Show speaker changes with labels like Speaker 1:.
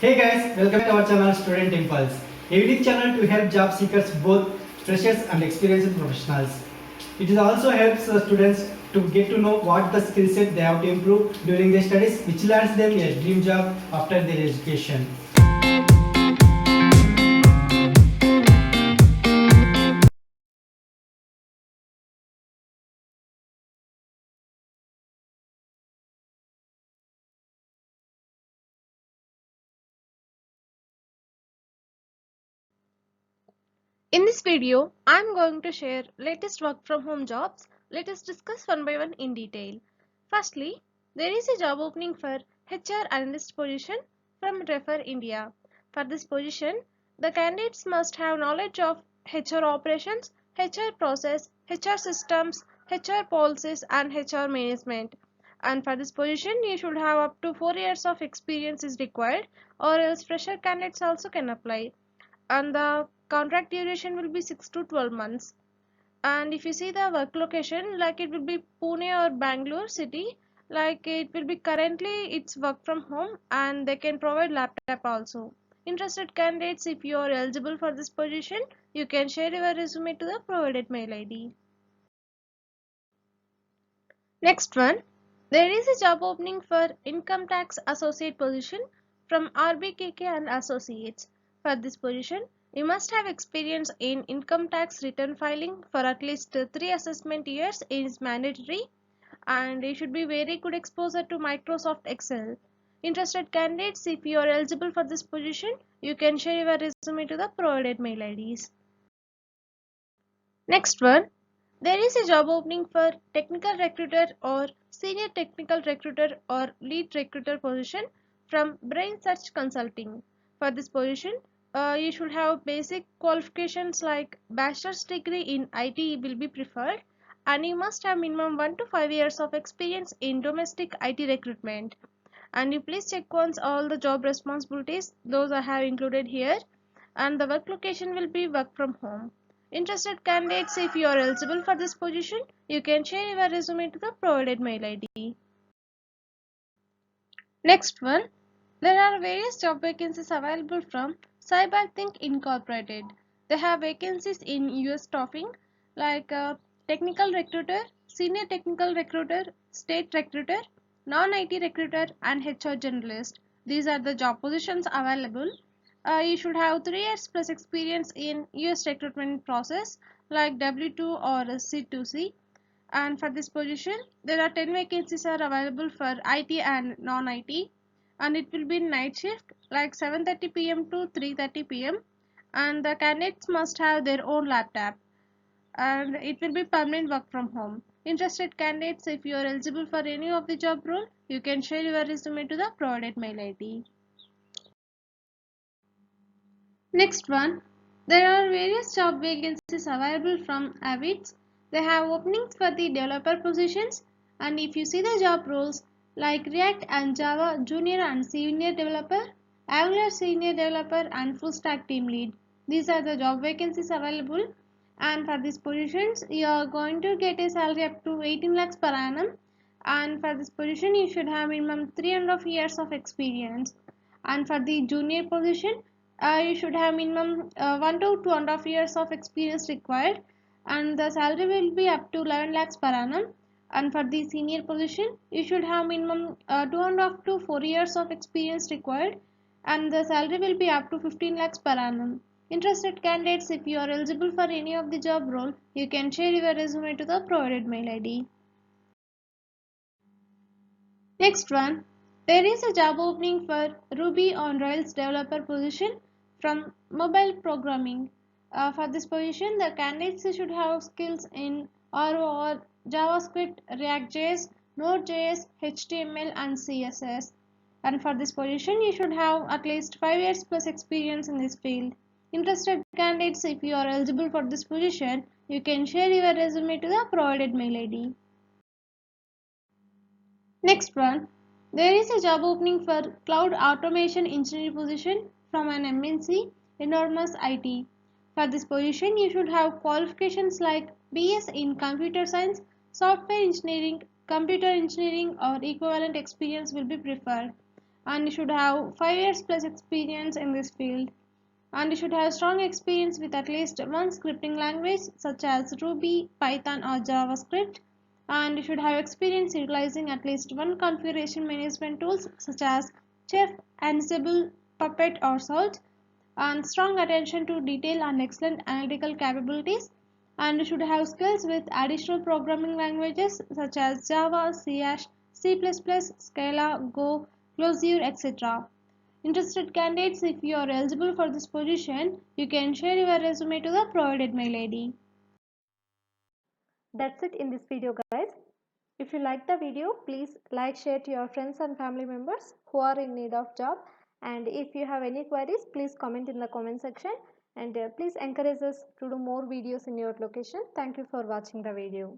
Speaker 1: Hey guys, welcome to our channel Student Impulse, a unique channel to help job seekers, both freshers and experienced professionals. It also helps students to get to know what the skill set they have to improve during their studies, which lands them a dream job after their education.
Speaker 2: In this video, I am going to share latest work from home jobs. Let us discuss one by one in detail. Firstly, there is a job opening for HR analyst position from Refer India. For this position, the candidates must have knowledge of HR operations, HR process, HR systems, HR policies and HR management. And for this position, you should have up to 4 years of experience is required, or else fresher candidates also can apply, and the contract duration will be 6 to 12 months. And if you see the work location, like it will be Pune or Bangalore city, like it will be currently it's work from home and they can provide laptop also. Interested candidates, if you are eligible for this position, you can share your resume to the provided mail ID. Next one, there is a job opening for income tax associate position from RBKK and Associates. For this position, you must have experience in income tax return filing for at least 3 assessment years is mandatory, and you should be very good exposure to Microsoft Excel. Interested candidates, if you are eligible for this position, you can share your resume to the provided mail IDs. Next one, there is a job opening for technical recruiter or senior technical recruiter or lead recruiter position from Brain Search Consulting. For this position, you should have basic qualifications like bachelor's degree in IT will be preferred, and you must have minimum 1 to 5 years of experience in domestic IT recruitment. And you please check once all the job responsibilities, those I have included here, and the work location will be work from home. Interested candidates, if you are eligible for this position, you can share your resume to the provided mail ID. Next one, there are various job vacancies available from CyberThink Incorporated. They have vacancies in US staffing like technical recruiter, senior technical recruiter, state recruiter, non-IT recruiter and HR generalist. These are the job positions available. You should have 3 years plus experience in US recruitment process like W2 or C2C, and for this position there are 10 vacancies are available for IT and non-IT, and it will be night shift like 7:30 p.m. to 3:30 p.m. and the candidates must have their own laptop, and it will be permanent work from home. Interested candidates, if you are eligible for any of the job role, you can share your resume to the provided mail ID. Next one, there are various job vacancies available from Avids. They have openings for the developer positions, and if you see the job roles like React and Java junior and senior developer, Angular senior developer and full stack team lead. These are the job vacancies available, and for these positions you are going to get a salary up to 18 lakhs per annum, and for this position you should have minimum 3.5 years of experience, and for the junior position you should have minimum 1 to 2.5 years of experience required, and the salary will be up to 11 lakhs per annum, and for the senior position you should have minimum 2.5 to 4 years of experience required, and the salary will be up to 15 lakhs per annum. Interested candidates, if you are eligible for any of the job role, you can share your resume to the provided mail ID. Next one, there is a job opening for Ruby on Rails developer position from mobile programming. For this position, the candidates should have skills in RO or JavaScript, React.js, Node.js, HTML and CSS. And for this position, you should have at least 5 years plus experience in this field. Interested candidates, if you are eligible for this position, you can share your resume to the provided mail ID. Next one, there is a job opening for cloud automation engineer position from an MNC, Enormous IT. For this position, you should have qualifications like BS in computer science, software engineering, computer engineering or equivalent experience will be preferred. and you should have 5 years plus experience in this field, and you should have strong experience with at least one scripting language such as Ruby, Python or JavaScript, and you should have experience utilizing at least one configuration management tools such as Chef, Ansible, Puppet or Salt, and strong attention to detail and excellent analytical capabilities, and you should have skills with additional programming languages such as Java, C Hash, C++, Scala, Go, Clojure, etc. Interested candidates, if you are eligible for this position, you can share your resume to the provided mail ID.
Speaker 3: That's it in this video, guys. If you like the video, please like, share to your friends and family members who are in need of job. And if you have any queries, please comment in the comment section. And please encourage us to do more videos in your location. Thank you for watching the video.